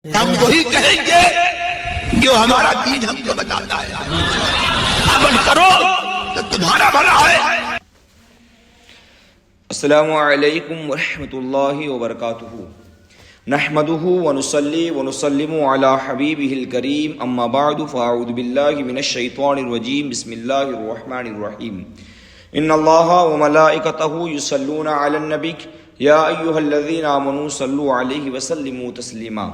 ہم وہی کہیں گے جو ہمارا دین ہم کو بتاتا ہے. عمل کرو تو تمہارا بھلا ہے. السلام علیکم ورحمۃ اللہ وبرکاتہ. نحمده ونصلي ونسلم على حبیبه الکریم. اما بعد فاعوذ باللہ من الشیطان الرجیم. بسم اللہ الرحمن الرحیم. ان اللہ وملائکتہ یصلون علی النبی یا ایھا الذین آمنوا صلوا علیہ وسلموا تسلیما.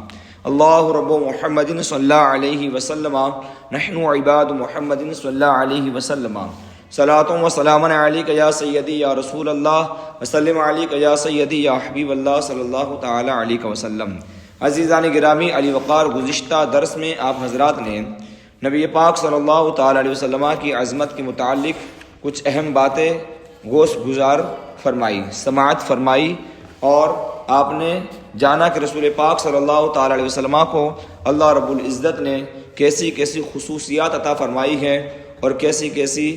اللہ رب محمد صلی اللہ علیہ وسلم. نحن عباد محمد صلی اللہ علیہ وسلم. صلاۃ و سلام علیک یا سیدی یا رسول اللہ وسلم علیک یا سیدی یا حبیب اللہ صلی اللہ تعالی علیہ وسلم. عزیزان گرامی، علی وقار، گزشتہ درس میں آپ حضرات نے نبی پاک صلی اللہ تعالی علیہ وسلم کی عظمت کے متعلق کچھ اہم باتیں گوش گزار فرمائی، سماعت فرمائی، اور آپ نے جانا کہ رسول پاک صلی اللہ تعالی علیہ وسلم کو اللہ رب العزت نے کیسی کیسی خصوصیات عطا فرمائی ہیں اور کیسی کیسی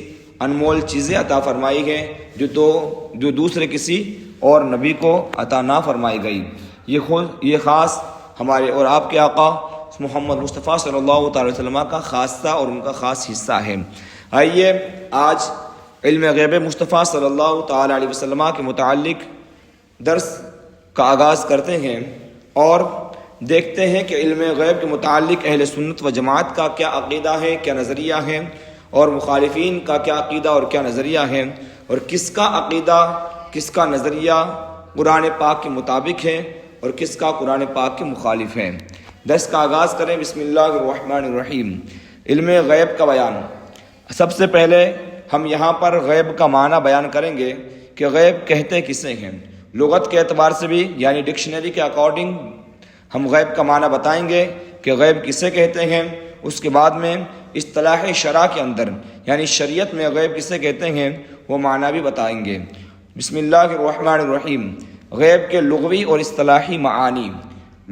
انمول چیزیں عطا فرمائی ہیں جو دوسرے کسی اور نبی کو عطا نہ فرمائی گئی. یہ خاص ہمارے اور آپ کے آقا محمد مصطفیٰ صلی اللہ تعالی وسلم کا خاصہ اور ان کا خاص حصہ ہے. آئیے آج علم غیب مصطفیٰ صلی اللہ تعالی علیہ وسلم کے متعلق درس کا آغاز کرتے ہیں اور دیکھتے ہیں کہ علم غیب کے متعلق اہل سنت و جماعت کا کیا عقیدہ ہے، کیا نظریہ ہے، اور مخالفین کا کیا عقیدہ اور کیا نظریہ ہے، اور کس کا عقیدہ، کس کا نظریہ قرآن پاک کے مطابق ہے اور کس کا قرآن پاک کے مخالف ہے. درس کا آغاز کریں. بسم اللہ الرحمن الرحیم. علم غیب کا بیان. سب سے پہلے ہم یہاں پر غیب کا معنی بیان کریں گے کہ غیب کہتے کسے ہیں. لغت کے اعتبار سے بھی یعنی ڈکشنری کے اکارڈنگ ہم غیب کا معنی بتائیں گے کہ غیب کسے کہتے ہیں. اس کے بعد میں اصطلاح شرع کے اندر یعنی شریعت میں غیب کسے کہتے ہیں وہ معنی بھی بتائیں گے. بسم اللہ الرحمن الرحیم. غیب کے لغوی اور اصطلاحی معانی.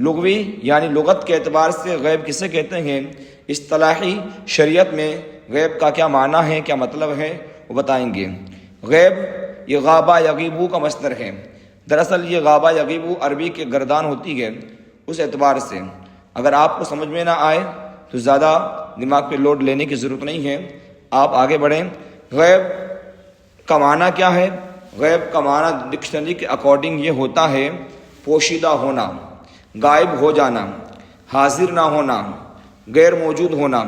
لغوی یعنی لغت کے اعتبار سے غیب کسے کہتے ہیں، اصطلاحی شریعت میں غیب کا کیا معنی ہے، کیا مطلب ہے، وہ بتائیں گے. غیب یہ غابہ یغیبو کا مصدر ہے. دراصل یہ غابہ یغیبو عربی کے گردان ہوتی ہے. اس اعتبار سے اگر آپ کو سمجھ میں نہ آئے تو زیادہ دماغ پہ لوڈ لینے کی ضرورت نہیں ہے، آپ آگے بڑھیں. غیب کا معنی کیا ہے؟ غیب کا معنی ڈکشنری کے اکارڈنگ یہ ہوتا ہے پوشیدہ ہونا، غائب ہو جانا، حاضر نہ ہونا، غیر موجود ہونا.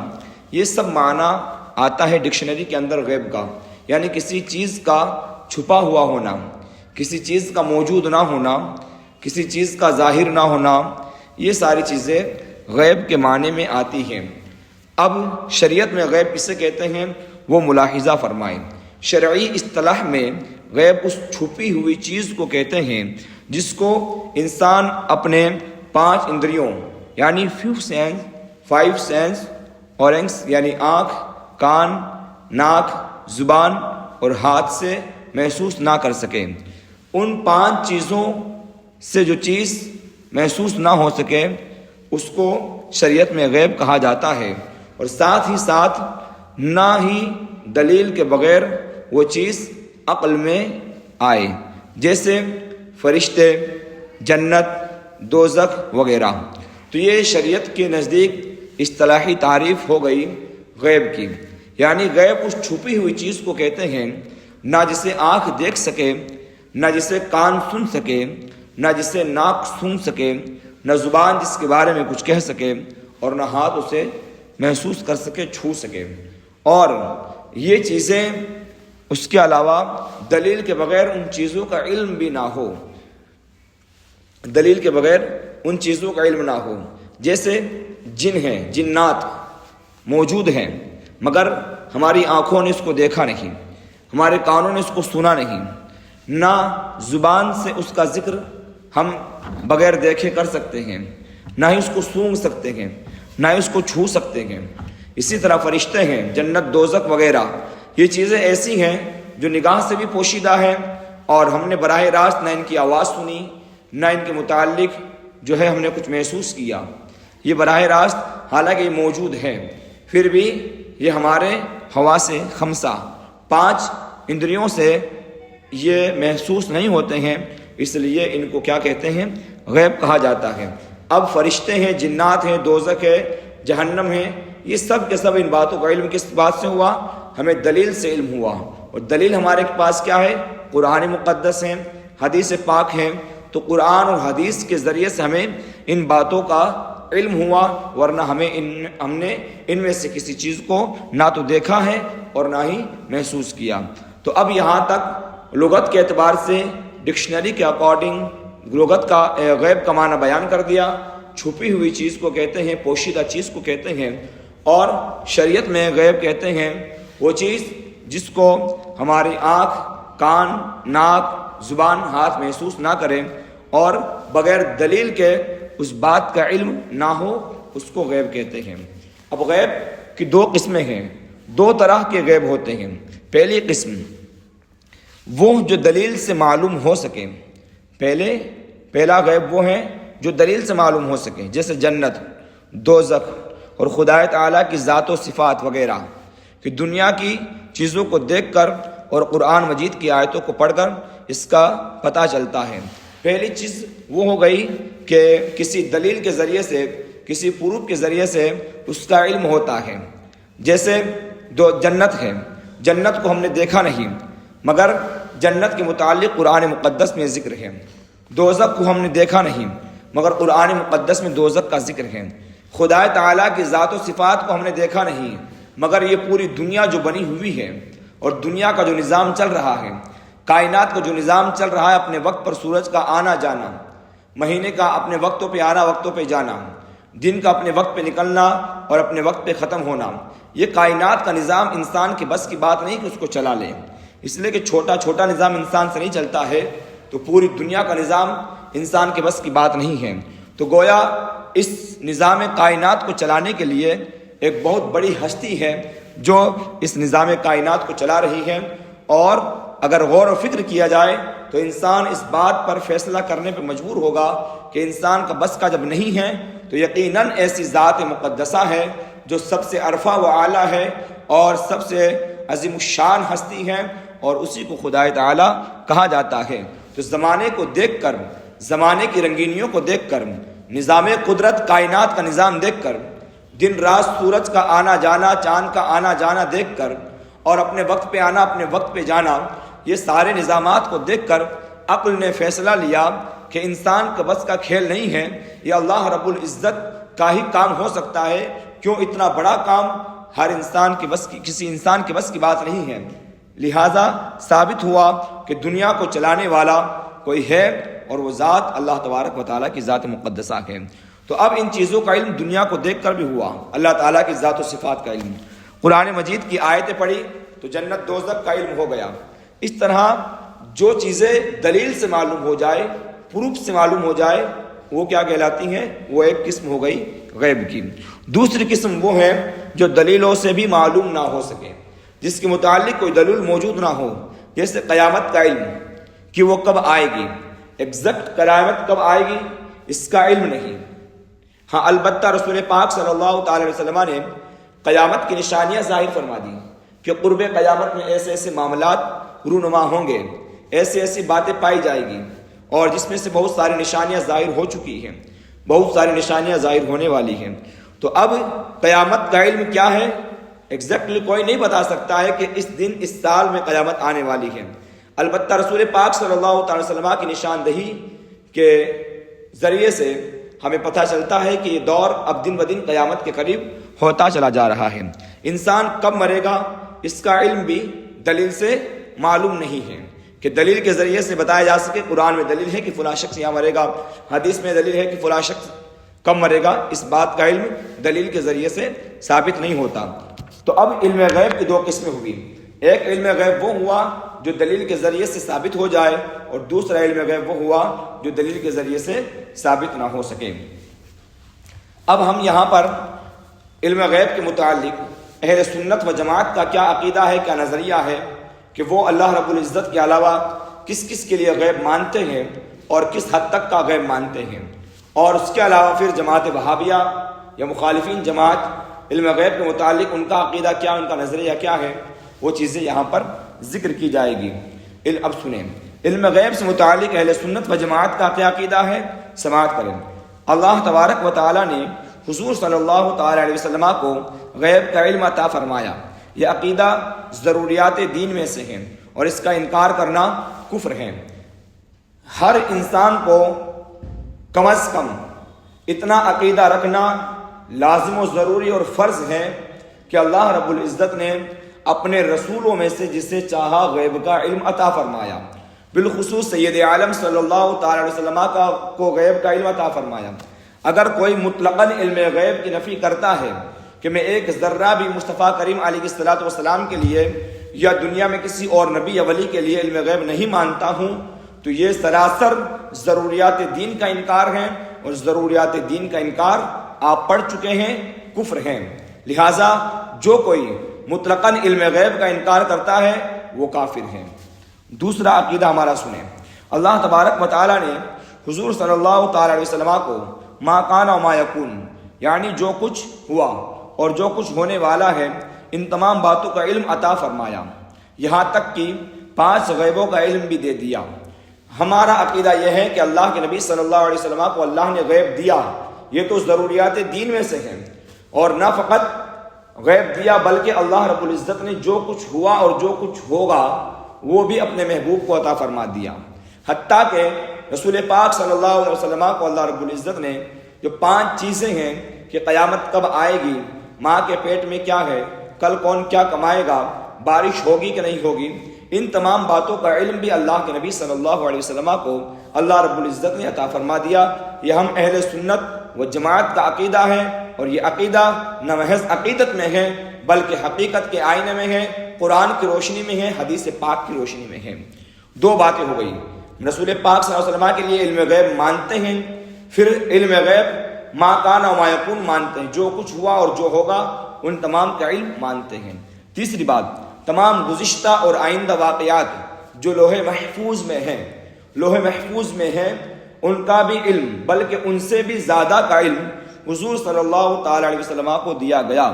یہ سب معنی آتا ہے ڈکشنری کے اندر غیب کا، یعنی کسی چیز کا چھپا ہوا ہونا، کسی چیز کا موجود نہ ہونا، کسی چیز کا ظاہر نہ ہونا. یہ ساری چیزیں غیب کے معنی میں آتی ہیں. اب شریعت میں غیب کسے کہتے ہیں وہ ملاحظہ فرمائیں. شرعی اصطلاح میں غیب اس چھپی ہوئی چیز کو کہتے ہیں جس کو انسان اپنے 5 اندریوں یعنی 5 سینس اورنگس یعنی آنکھ، کان، ناک، زبان اور ہاتھ سے محسوس نہ کر سکے. ان 5 چیزوں سے جو چیز محسوس نہ ہو سکے اس کو شریعت میں غیب کہا جاتا ہے. اور ساتھ ہی ساتھ نہ ہی دلیل کے بغیر وہ چیز عقل میں آئے، جیسے فرشتے، جنت، دوزخ وغیرہ. تو یہ شریعت کے نزدیک اصطلاحی تعریف ہو گئی غیب کی. یعنی غیب اس چھپی ہوئی چیز کو کہتے ہیں نہ جسے آنکھ دیکھ سکے، نہ جسے کان سن سکے، نہ جسے ناک سن سکے، نہ زبان جس کے بارے میں کچھ کہہ سکے، اور نہ ہاتھ اسے محسوس کر سکے، چھو سکے. اور یہ چیزیں اس کے علاوہ دلیل کے بغیر ان چیزوں کا علم بھی نہ ہو، دلیل کے بغیر ان چیزوں کا علم نہ ہو. جیسے جن ہیں، جنات موجود ہیں مگر ہماری آنکھوں نے اس کو دیکھا نہیں، ہمارے کانوں نے اس کو سنا نہیں، نہ زبان سے اس کا ذکر ہم بغیر دیکھے کر سکتے ہیں، نہ ہی اس کو سونگھ سکتے ہیں، نہ ہی اس کو چھو سکتے ہیں. اسی طرح فرشتے ہیں، جنت، دوزخ وغیرہ، یہ چیزیں ایسی ہیں جو نگاہ سے بھی پوشیدہ ہیں اور ہم نے براہ راست نہ ان کی آواز سنی، نہ ان کے متعلق جو ہے ہم نے کچھ محسوس کیا. یہ براہ راست حالانکہ یہ موجود ہے پھر بھی یہ ہمارے حواس خمسہ 5 اندریوں سے یہ محسوس نہیں ہوتے ہیں، اس لیے ان کو کیا کہتے ہیں؟ غیب کہا جاتا ہے. اب فرشتے ہیں، جنات ہیں، دوزخ ہے، جہنم ہے، یہ سب کے سب ان باتوں کا علم کس بات سے ہوا؟ ہمیں دلیل سے علم ہوا. اور دلیل ہمارے پاس کیا ہے؟ قرآن مقدس ہے، حدیث پاک ہے. تو قرآن اور حدیث کے ذریعے سے ہمیں ان باتوں کا علم ہوا، ورنہ ہم نے ان میں سے کسی چیز کو نہ تو دیکھا ہے اور نہ ہی محسوس کیا. تو اب یہاں تک لغت کے اعتبار سے ڈکشنری کے اکارڈنگ لغت کا غیب کا معنی بیان کر دیا. چھپی ہوئی چیز کو کہتے ہیں، پوشیدہ چیز کو کہتے ہیں. اور شریعت میں غیب کہتے ہیں وہ چیز جس کو ہماری آنکھ، کان، ناک، زبان، ہاتھ محسوس نہ کریں اور بغیر دلیل کے اس بات کا علم نہ ہو، اس کو غیب کہتے ہیں. اب غیب کی دو قسمیں ہیں، دو طرح کے غیب ہوتے ہیں. پہلی قسم وہ جو دلیل سے معلوم ہو سکے. پہلا غیب وہ ہے جو دلیل سے معلوم ہو سکے، جیسے جنت، دوزخ اور خدائے تعالیٰ کی ذات و صفات وغیرہ، کہ دنیا کی چیزوں کو دیکھ کر اور قرآن مجید کی آیتوں کو پڑھ کر اس کا پتہ چلتا ہے. پہلی چیز وہ ہو گئی کہ کسی دلیل کے ذریعے سے، کسی پروف کے ذریعے سے اس کا علم ہوتا ہے. جیسے جنت ہے، جنت کو ہم نے دیکھا نہیں مگر جنت کے متعلق قرآن مقدس میں ذکر ہے. دوزخ کو ہم نے دیکھا نہیں مگر قرآن مقدس میں دوزخ کا ذکر ہے. خدائے تعالیٰ کی ذات و صفات کو ہم نے دیکھا نہیں مگر یہ پوری دنیا جو بنی ہوئی ہے اور دنیا کا جو نظام چل رہا ہے، کائنات کا جو نظام چل رہا ہے، اپنے وقت پر سورج کا آنا جانا، مہینے کا اپنے وقتوں پہ آنا، وقتوں پہ جانا، دن کا اپنے وقت پہ نکلنا اور اپنے وقت پہ ختم ہونا، یہ کائنات کا نظام انسان کی بس کی بات نہیں کہ اس کو چلا لے. اس لیے کہ چھوٹا چھوٹا نظام انسان سے نہیں چلتا ہے، تو پوری دنیا کا نظام انسان کے بس کی بات نہیں ہے. تو گویا اس نظام کائنات کو چلانے کے لیے ایک بہت بڑی ہستی ہے جو اس نظام کائنات کو چلا رہی ہے. اور اگر غور و فکر کیا جائے تو انسان اس بات پر فیصلہ کرنے پہ مجبور ہوگا کہ انسان کا بس کا جب نہیں ہے تو یقیناً ایسی ذات مقدسہ ہے جو سب سے عرفہ و اعلیٰ ہے اور سب سے عظیم الشان ہستی ہے، اور اسی کو خدائے تعالیٰ کہا جاتا ہے. تو زمانے کو دیکھ کر، زمانے کی رنگینیوں کو دیکھ کر، نظام قدرت کائنات کا نظام دیکھ کر، دن رات سورج کا آنا جانا، چاند کا آنا جانا دیکھ کر، اور اپنے وقت پہ آنا، اپنے وقت پہ جانا، یہ سارے نظامات کو دیکھ کر عقل نے فیصلہ لیا کہ انسان کا بس کا کھیل نہیں ہے، یہ اللہ رب العزت کا ہی کام ہو سکتا ہے. کیوں؟ اتنا بڑا کام ہر انسان کے بس کی، کسی انسان کے بس کی بات نہیں ہے. لہذا ثابت ہوا کہ دنیا کو چلانے والا کوئی ہے اور وہ ذات اللہ تبارک و تعالیٰ کی ذات مقدسہ ہے. تو اب ان چیزوں کا علم دنیا کو دیکھ کر بھی ہوا، اللہ تعالیٰ کی ذات و صفات کا علم. قرآن مجید کی آیتیں پڑھی تو جنت دوزخ کا علم ہو گیا. اس طرح جو چیزیں دلیل سے معلوم ہو جائے، پروف سے معلوم ہو جائے، وہ کیا کہلاتی ہیں؟ وہ ایک قسم ہو گئی غیب کی. دوسری قسم وہ ہے جو دلیلوں سے بھی معلوم نہ ہو سکے، جس کے متعلق کوئی دلیل موجود نہ ہو. جیسے قیامت کا علم کہ وہ کب آئے گی، ایگزیکٹ قیامت کب آئے گی اس کا علم نہیں. ہاں البتہ رسول پاک صلی اللہ تعالی علیہ وسلم نے قیامت کی نشانیاں ظاہر فرما دی کہ قرب قیامت میں ایسے ایسے معاملات رونما ہوں گے، ایسی ایسی باتیں پائی جائے گی، اور جس میں سے بہت ساری نشانیاں ظاہر ہو چکی ہیں، بہت ساری نشانیاں ظاہر ہونے والی ہیں. تو اب قیامت کا علم کیا ہے؟ ایگزیکٹلی کوئی نہیں بتا سکتا ہے کہ اس دن اس سال میں قیامت آنے والی ہے. البتہ رسول پاک صلی اللہ تعالی وسلم کی نشاندہی کے ذریعے سے ہمیں پتہ چلتا ہے کہ یہ دور اب دن بدن قیامت کے قریب ہوتا چلا جا رہا ہے. انسان کب مرے گا اس کا علم بھی دلیل سے معلوم نہیں ہے کہ دلیل کے ذریعے سے بتایا جا سکے. قرآن میں دلیل ہے کہ فلاں شخص یہاں مرے گا، حدیث میں دلیل ہے کہ فلاں شخص کب مرے گا، اس بات کا علم دلیل کے ذریعے سے ثابت نہیں ہوتا. تو اب علم غیب کی دو قسمیں ہوئی. ایک علم غیب وہ ہوا جو دلیل کے ذریعے سے ثابت ہو جائے، اور دوسرا علم غیب وہ ہوا جو دلیل کے ذریعے سے ثابت نہ ہو سکے. اب ہم یہاں پر علم غیب کے متعلق اہل سنت و جماعت کا کیا عقیدہ ہے، کیا نظریہ ہے کہ وہ اللہ رب العزت کے علاوہ کس کس کے لیے غیب مانتے ہیں اور کس حد تک کا غیب مانتے ہیں، اور اس کے علاوہ پھر جماعت وہابیہ یا مخالفین جماعت علم غیب کے متعلق ان کا عقیدہ کیا، ان کا نظریہ کیا ہے، وہ چیزیں یہاں پر ذکر کی جائے گی. اب سنیں علم غیب سے متعلق اہل سنت و جماعت کا کیا عقیدہ ہے، سماعت کریں. اللہ تبارک و تعالیٰ نے حضور صلی اللہ تعالیٰ علیہ وسلم کو غیب کا علم عطا فرمایا۔ یہ عقیدہ ضروریات دین میں سے ہے اور اس کا انکار کرنا کفر ہے۔ ہر انسان کو کم از کم اتنا عقیدہ رکھنا لازم و ضروری اور فرض ہے کہ اللہ رب العزت نے اپنے رسولوں میں سے جسے چاہا غیب کا علم عطا فرمایا، بالخصوص سید عالم صلی اللہ تعالی علیہ وسلم کو غیب کا علم عطا فرمایا۔ اگر کوئی مطلقاً علم غیب کی نفی کرتا ہے کہ میں ایک ذرہ بھی مصطفیٰ کریم علیہ الصلوۃ والسلام کے لیے یا دنیا میں کسی اور نبی یا ولی کے لیے علم غیب نہیں مانتا ہوں، تو یہ سراسر ضروریات دین کا انکار ہے، اور ضروریات دین کا انکار آپ پڑھ چکے ہیں، کفر ہیں۔ لہٰذا جو کوئی مطلقاً علم غیب کا انکار کرتا ہے وہ کافر ہے۔ دوسرا عقیدہ ہمارا سنیں۔ اللہ تبارک و تعالیٰ نے حضور صلی اللہ تعالیٰ علیہ وسلم کو ما کان و ما یکون، یعنی جو کچھ ہوا اور جو کچھ ہونے والا ہے، ان تمام باتوں کا علم عطا فرمایا، یہاں تک کہ 5 غیبوں کا علم بھی دے دیا۔ ہمارا عقیدہ یہ ہے کہ اللہ کے نبی صلی اللہ علیہ وسلم کو اللہ نے غیب دیا، یہ تو ضروریات دین میں سے ہے، اور نہ فقط غیب دیا بلکہ اللہ رب العزت نے جو کچھ ہوا اور جو کچھ ہوگا وہ بھی اپنے محبوب کو عطا فرما دیا۔ حتیٰ کہ رسول پاک صلی اللہ علیہ وسلم کو اللہ رب العزت نے جو 5 چیزیں ہیں کہ قیامت کب آئے گی، ماں کے پیٹ میں کیا ہے، کل کون کیا کمائے گا، بارش ہوگی کہ نہیں ہوگی، ان تمام باتوں کا علم بھی اللہ کے نبی صلی اللہ علیہ وسلم کو اللہ رب العزت نے عطا فرما دیا۔ یہ ہم اہل سنت و جماعت کا عقیدہ ہے، اور یہ عقیدہ نہ محض عقیدت میں ہے بلکہ حقیقت کے آئینے میں ہے، قرآن کی روشنی میں ہے، حدیث پاک کی روشنی میں ہے۔ 2 باتیں ہو گئی، رسول پاک صلی اللہ علیہ وسلم کے لیے علم غیب مانتے ہیں، پھر علم غیب ما کان و ما یکون مانتے ہیں، جو کچھ ہوا اور جو ہوگا ان تمام کا علم مانتے ہیں۔ تیسری بات، تمام گزشتہ اور آئندہ واقعات جو لوح محفوظ میں ہیں، لوح محفوظ میں ہیں، ان کا بھی علم بلکہ ان سے بھی زیادہ کا علم حضور صلی اللہ تعالی علیہ وسلم کو دیا گیا۔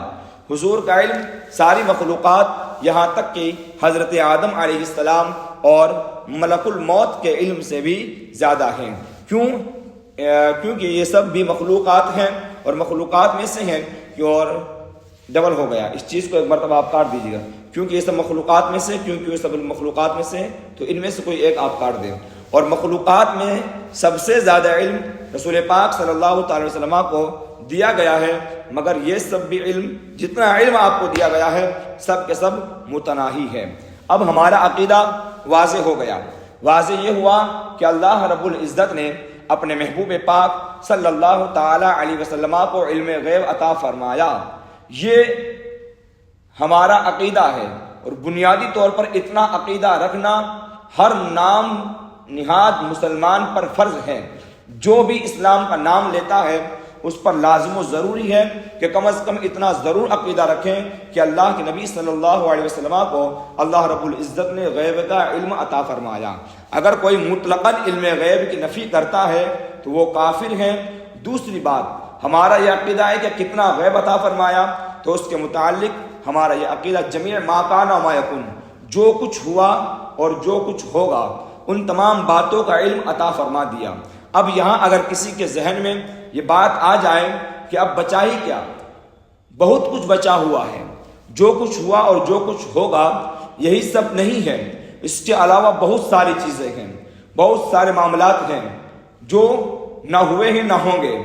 حضور کا علم ساری مخلوقات یہاں تک کہ حضرت آدم علیہ السلام اور ملک الموت کے علم سے بھی زیادہ ہیں۔ کیونکہ یہ سب بھی مخلوقات ہیں، اور مخلوقات میں سے ہیں کہ اور ڈبل ہو گیا، اس چیز کو ایک مرتبہ آپ کاٹ دیجیے گا، کیونکہ یہ سب مخلوقات میں سے، کیونکہ یہ سب مخلوقات میں سے، تو ان میں سے کوئی ایک آپ کاٹ دیں۔ اور مخلوقات میں سب سے زیادہ علم رسول پاک صلی اللہ تعالی وسلم کو دیا گیا ہے، مگر یہ سب بھی علم، جتنا علم آپ کو دیا گیا ہے، سب کے سب متناہی ہے۔ اب ہمارا عقیدہ واضح ہو گیا۔ واضح یہ ہوا کہ اللہ رب العزت نے اپنے محبوب پاک صلی اللہ تعالی علیہ وسلم کو علم غیب عطا فرمایا، یہ ہمارا عقیدہ ہے، اور بنیادی طور پر اتنا عقیدہ رکھنا ہر نام نہاد مسلمان پر فرض ہے۔ جو بھی اسلام کا نام لیتا ہے اس پر لازم و ضروری ہے کہ کم از کم اتنا ضرور عقیدہ رکھیں کہ اللہ کے نبی صلی اللہ علیہ وسلم کو اللہ رب العزت نے غیب کا علم عطا فرمایا۔ اگر کوئی مطلقاً علم غیب کی نفی کرتا ہے تو وہ کافر ہے۔ دوسری بات، ہمارا یہ عقیدہ ہے کہ کتنا غیب عطا فرمایا، تو اس کے متعلق ہمارا یہ عقیدہ جمیع ما کان و ما یکون، جو کچھ ہوا اور جو کچھ ہوگا ان تمام باتوں کا علم عطا فرما دیا۔ اب یہاں اگر کسی کے ذہن میں یہ بات آ جائے کہ اب بچا ہی کیا، بہت کچھ بچا ہوا ہے، جو کچھ ہوا اور جو کچھ ہوگا یہی سب نہیں ہے، اس کے علاوہ بہت ساری چیزیں ہیں، بہت سارے معاملات ہیں جو نہ ہوئے ہیں نہ ہوں گے،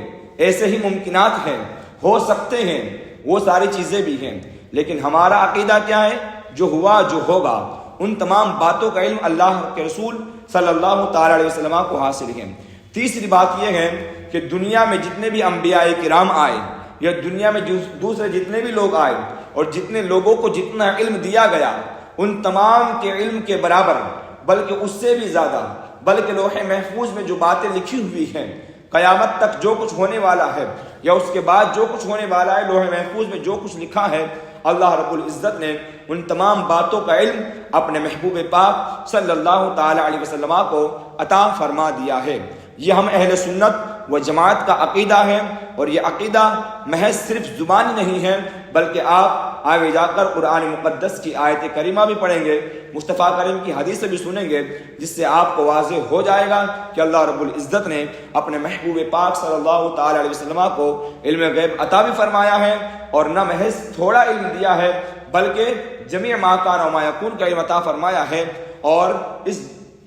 ایسے ہی ممکنات ہیں، ہو سکتے ہیں، وہ ساری چیزیں بھی ہیں، لیکن ہمارا عقیدہ کیا ہے؟ جو ہوا جو ہوگا ان تمام باتوں کا علم اللہ کے رسول صلی اللہ تعالی علیہ وسلم کو حاصل ہے۔ تیسری بات یہ ہے کہ دنیا میں جتنے بھی انبیاء کرام آئے یا دنیا میں دوسرے جتنے بھی لوگ آئے اور جتنے لوگوں کو جتنا علم دیا گیا ان تمام کے علم کے برابر بلکہ اس سے بھی زیادہ، بلکہ لوح محفوظ میں جو باتیں لکھی ہوئی ہیں، قیامت تک جو کچھ ہونے والا ہے یا اس کے بعد جو کچھ ہونے والا ہے، لوح محفوظ میں جو کچھ لکھا ہے، اللہ رب العزت نے ان تمام باتوں کا علم اپنے محبوب پاک صلی اللہ تعالی علیہ وسلم کو عطا فرما دیا ہے۔ یہ ہم اہل سنت و جماعت کا عقیدہ ہے، اور یہ عقیدہ محض صرف زبانی نہیں ہے بلکہ آپ آگے جا کر قرآن مقدس کی آیت کریمہ بھی پڑھیں گے، مصطفیٰ کریم کی حدیث بھی سنیں گے، جس سے آپ کو واضح ہو جائے گا کہ اللہ رب العزت نے اپنے محبوب پاک صلی اللہ تعالی علیہ وسلم کو علم غیب عطا بھی فرمایا ہے، اور نہ محض تھوڑا علم دیا ہے بلکہ جمیع ما کان و ما یکون کا علم عطا فرمایا ہے۔ اور اس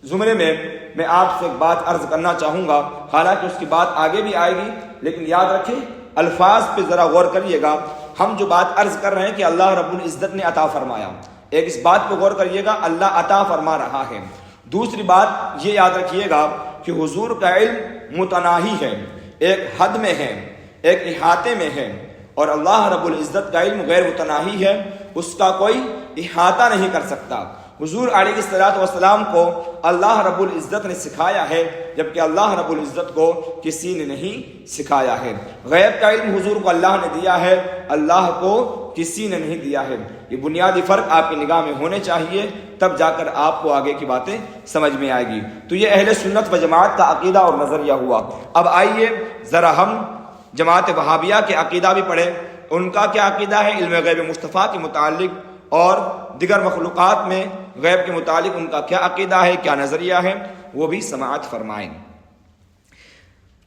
زمرے میں آپ سے ایک بات عرض کرنا چاہوں گا، حالانکہ اس کی بات آگے بھی آئے گی، لیکن یاد رکھیں الفاظ پہ ذرا غور کریے گا۔ ہم جو بات عرض کر رہے ہیں کہ اللہ رب العزت نے عطا فرمایا، ایک اس بات پہ غور کریے گا، اللہ عطا فرما رہا ہے۔ دوسری بات یہ یاد رکھیے گا کہ حضور کا علم متناہی ہے، ایک حد میں ہے، ایک احاطے میں ہے، اور اللہ رب العزت کا علم غیر متناہی ہے، اس کا کوئی احاطہ نہیں کر سکتا۔ حضور علیہ الصلوۃ والسلام کو اللہ رب العزت نے سکھایا ہے، جبکہ اللہ رب العزت کو کسی نے نہیں سکھایا ہے۔ غیب کا علم حضور کو اللہ نے دیا ہے، اللہ کو کسی نے نہیں دیا ہے۔ یہ بنیادی فرق آپ کی نگاہ میں ہونے چاہیے، تب جا کر آپ کو آگے کی باتیں سمجھ میں آئے گی۔ تو یہ اہل سنت و جماعت کا عقیدہ اور نظریہ ہوا۔ اب آئیے ذرا ہم جماعت وہابیہ کے عقیدہ بھی پڑھیں، ان کا کیا عقیدہ ہے علم غیب مصطفیٰ کے متعلق، اور دیگر مخلوقات میں غیب کے متعلق ان کا کیا عقیدہ ہے، کیا نظریہ ہے، وہ بھی سماعت فرمائیں۔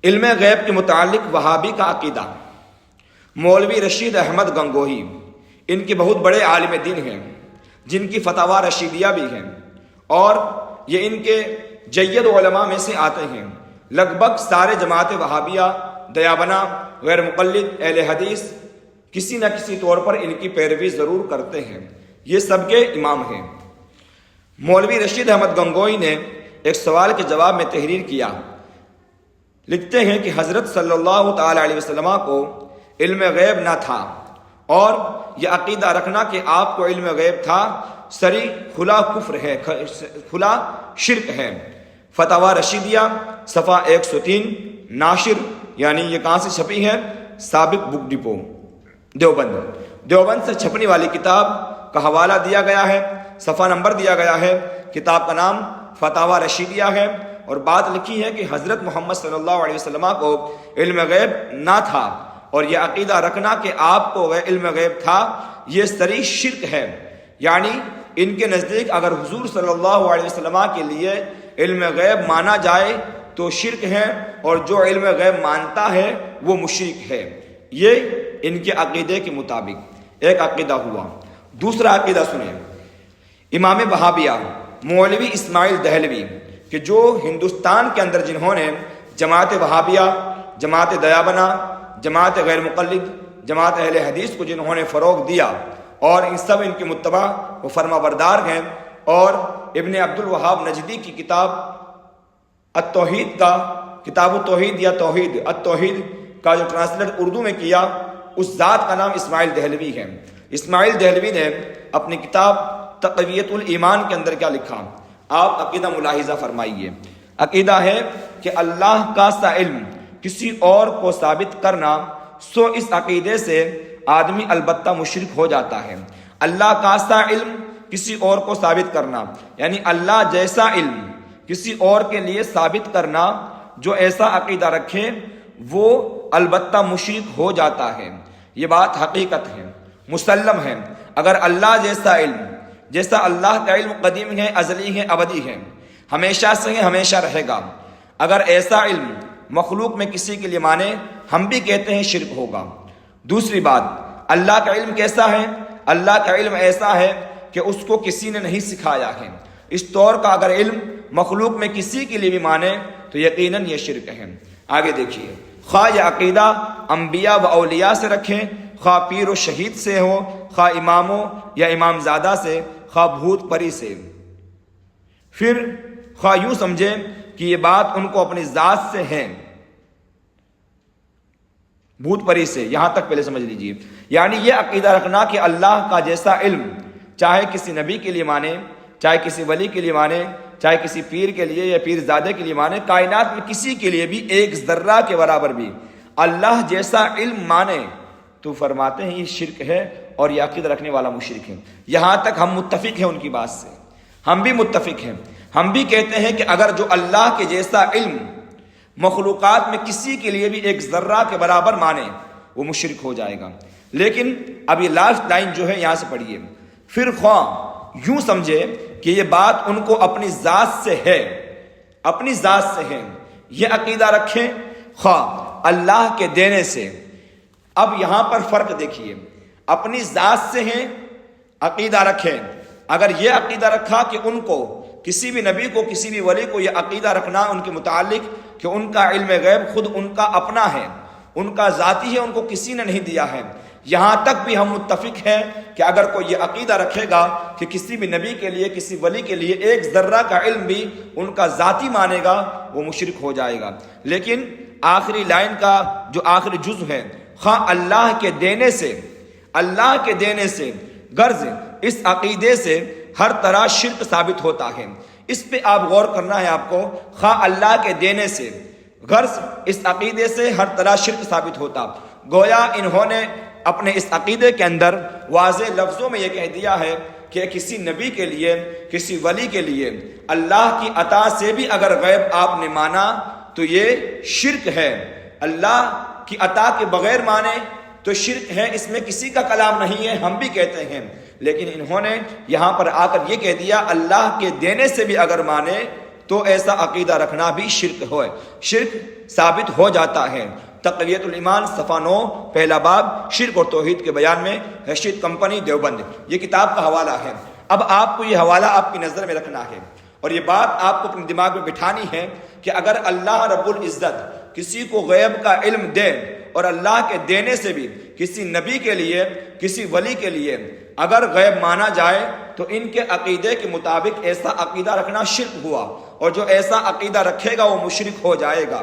علم غیب کے متعلق وہابی کا عقیدہ، مولوی رشید احمد گنگوہی ان کے بہت بڑے عالم دین ہیں، جن کی فتاوی رشیدیہ بھی ہیں، اور یہ ان کے جید علماء میں سے آتے ہیں۔ لگ بھگ سارے جماعت وہابیہ، دیابنا، غیر مقلد، اہل حدیث کسی نہ کسی طور پر ان کی پیروی ضرور کرتے ہیں، یہ سب کے امام ہیں۔ مولوی رشید احمد گنگوئی نے ایک سوال کے جواب میں تحریر کیا، لکھتے ہیں کہ حضرت صلی اللہ تعالی علیہ وسلم کو علم غیب نہ تھا، اور یہ عقیدہ رکھنا کہ آپ کو علم غیب تھا سری کھلا کفر ہے، کھلا شرک ہے۔ فتاوی رشیدیہ صفحہ 103، ناشر یعنی یہ کہاں سے چھپی ہے؟ سابق بک ڈپو دیوبند سے چھپنے والی کتاب کا حوالہ دیا گیا ہے، صفحہ نمبر دیا گیا ہے، کتاب کا نام فتاوی رشیدیہ ہے، اور بات لکھی ہے کہ حضرت محمد صلی اللہ علیہ وسلم کو علم غیب نہ تھا، اور یہ عقیدہ رکھنا کہ آپ کو علم غیب تھا یہ سری شرک ہے۔ یعنی ان کے نزدیک اگر حضور صلی اللہ علیہ وسلم کے لیے علم غیب مانا جائے تو شرک ہے، اور جو علم غیب مانتا ہے وہ مشرک ہے۔ یہ ان کے عقیدے کے مطابق ایک عقیدہ ہوا۔ دوسرا عقیدہ سنیں، امام وہابیہ مولوی اسماعیل دہلوی، کہ جو ہندوستان کے اندر جنہوں نے جماعت وہابیہ، جماعت دیابنا، جماعت غیر مقلد، جماعت اہل حدیث کو جنہوں نے فروغ دیا، اور ان سب ان کے متبع و فرما بردار ہیں، اور ابن عبد الوہاب نجدی کی کتاب التوحید کا، کتاب التوحید یا توحید التوحید کا جو ٹرانسلیٹ اردو میں کیا، اس ذات کا نام اسماعیل دہلوی ہے۔ اسماعیل دہلوی نے اپنی کتاب تقویت الایمان کے اندر کیا لکھا، آپ عقیدہ ملاحظہ فرمائیے۔ عقیدہ ہے کہ اللہ کا سا علم کسی اور کو ثابت کرنا، سو اس عقیدے سے آدمی البتہ مشرک ہو جاتا ہے۔ اللہ کا سا علم کسی اور کو ثابت کرنا، یعنی اللہ جیسا علم کسی اور کے لیے ثابت کرنا، جو ایسا عقیدہ رکھے وہ البتہ مشرک ہو جاتا ہے۔ یہ بات حقیقت ہے، مسلم ہے۔ اگر اللہ جیسا علم، جیسا اللہ کا علم قدیم ہے، ازلی ہے، ابدی ہے، ہمیشہ سے ہے، ہمیشہ رہے گا، اگر ایسا علم مخلوق میں کسی کے لیے مانے، ہم بھی کہتے ہیں شرک ہوگا۔ دوسری بات، اللہ کا علم کیسا ہے؟ اللہ کا علم ایسا ہے کہ اس کو کسی نے نہیں سکھایا ہے۔ اس طور کا اگر علم مخلوق میں کسی کے لیے بھی مانے تو یقیناً یہ شرک ہے۔ آگے دیکھیے، خواہ یہ عقیدہ انبیاء و اولیاء سے رکھیں، خواہ پیر و شہید سے ہو، خواہ اماموں یا امام زادہ سے، خواہ بھوت پری سے، پھر خواہ یوں سمجھیں کہ یہ بات ان کو اپنی ذات سے ہے، بھوت پری سے، یہاں تک پہلے سمجھ لیجیے۔ یعنی یہ عقیدہ رکھنا کہ اللہ کا جیسا علم چاہے کسی نبی کے لیے مانے، چاہے کسی ولی کے لیے مانے، چاہے کسی پیر کے لیے یا پیر زادے کے لیے مانے، کائنات میں کسی کے لیے بھی ایک ذرہ کے برابر بھی اللہ جیسا علم مانے، تو فرماتے ہیں یہ شرک ہے، اور یہ عقیدہ رکھنے والا مشرک ہے۔ یہاں تک ہم متفق ہیں ان کی بات سے، ہم بھی متفق ہیں، ہم بھی کہتے ہیں کہ اگر جو اللہ کے جیسا علم مخلوقات میں کسی کے لیے بھی ایک ذرہ کے برابر مانے وہ مشرک ہو جائے گا۔ لیکن اب یہ لاسٹ لائن جو ہے یہاں سے پڑھیے، پھر خواہ یوں سمجھے کہ یہ بات ان کو اپنی ذات سے ہے، اپنی ذات سے ہے، یہ عقیدہ رکھیں خواہ اللہ کے دینے سے۔ اب یہاں پر فرق دیکھیے، اپنی ذات سے ہیں عقیدہ رکھیں، اگر یہ عقیدہ رکھا کہ ان کو کسی بھی نبی کو کسی بھی ولی کو یہ عقیدہ رکھنا ان کے متعلق کہ ان کا علم غیب خود ان کا اپنا ہے، ان کا ذاتی ہے، ان کو کسی نے نہیں دیا ہے، یہاں تک بھی ہم متفق ہیں کہ اگر کوئی یہ عقیدہ رکھے گا کہ کسی بھی نبی کے لیے کسی ولی کے لیے ایک ذرہ کا علم بھی ان کا ذاتی مانے گا، وہ مشرک ہو جائے گا۔ لیکن آخری لائن کا جو آخری جزء ہے، خواہ اللہ کے دینے سے، اللہ کے دینے سے، غرض اس عقیدے سے ہر طرح شرک ثابت ہوتا ہے۔ اس پہ آپ غور کرنا ہے آپ کو، خواہ اللہ کے دینے سے، غرض اس عقیدے سے ہر طرح شرک ثابت ہوتا۔ گویا انہوں نے اپنے اس عقیدے کے اندر واضح لفظوں میں یہ کہہ دیا ہے کہ کسی نبی کے لیے کسی ولی کے لیے اللہ کی عطا سے بھی اگر غیب آپ نے مانا تو یہ شرک ہے، اللہ کی عطا کے بغیر مانے تو شرک ہے، اس میں کسی کا کلام نہیں ہے، ہم بھی کہتے ہیں، لیکن انہوں نے یہاں پر آ کر یہ کہہ دیا اللہ کے دینے سے بھی اگر مانے تو ایسا عقیدہ رکھنا بھی شرک ہے، شرک ثابت ہو جاتا ہے۔ تقویت الایمان صفحہ 9 پہلا باب شرک اور توحید کے بیان میں، رشید کمپنی دیوبند، یہ کتاب کا حوالہ ہے۔ اب آپ کو یہ حوالہ آپ کی نظر میں رکھنا ہے اور یہ بات آپ کو اپنے دماغ میں بٹھانی ہے کہ اگر اللہ رب العزت کسی کو غیب کا علم دے اور اللہ کے دینے سے بھی کسی نبی کے لیے کسی ولی کے لیے اگر غیب مانا جائے تو ان کے عقیدے کے مطابق ایسا عقیدہ رکھنا شرک ہوا، اور جو ایسا عقیدہ رکھے گا وہ مشرک ہو جائے گا،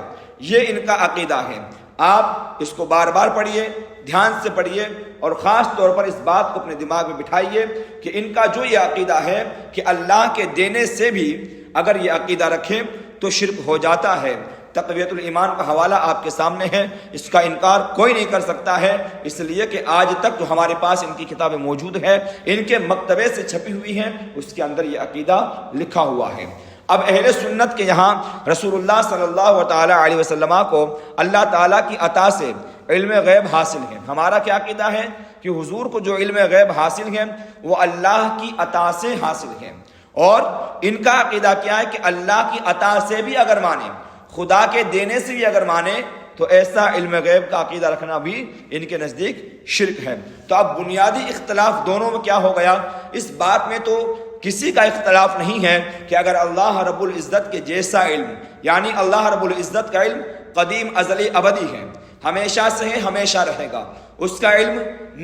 یہ ان کا عقیدہ ہے۔ آپ اس کو بار بار پڑھیے، دھیان سے پڑھیے اور خاص طور پر اس بات کو اپنے دماغ میں بٹھائیے کہ ان کا جو یہ عقیدہ ہے کہ اللہ کے دینے سے بھی اگر یہ عقیدہ رکھیں تو شرک ہو جاتا ہے۔ تقویت الایمان کا حوالہ آپ کے سامنے ہے، اس کا انکار کوئی نہیں کر سکتا ہے، اس لیے کہ آج تک جو ہمارے پاس ان کی کتابیں موجود ہیں، ان کے مکتبے سے چھپی ہوئی ہیں، اس کے اندر یہ عقیدہ لکھا ہوا ہے۔ اب اہل سنت کے یہاں رسول اللہ صلی اللہ تعالی علیہ وسلم کو اللہ تعالیٰ کی عطا سے علم غیب حاصل ہے۔ ہمارا کیا عقیدہ ہے کہ حضور کو جو علم غیب حاصل ہے وہ اللہ کی عطا سے حاصل ہے، اور ان کا عقیدہ کیا ہے کہ اللہ کی عطا سے بھی اگر مانے، خدا کے دینے سے بھی اگر مانے تو ایسا علم غیب کا عقیدہ رکھنا بھی ان کے نزدیک شرک ہے۔ تو اب بنیادی اختلاف دونوں میں کیا ہو گیا، اس بات میں تو کسی کا اختلاف نہیں ہے کہ اگر اللہ رب العزت کے جیسا علم، یعنی اللہ رب العزت کا علم قدیم ازلی ابدی ہے، ہمیشہ سے ہے، ہمیشہ رہے گا، اس کا علم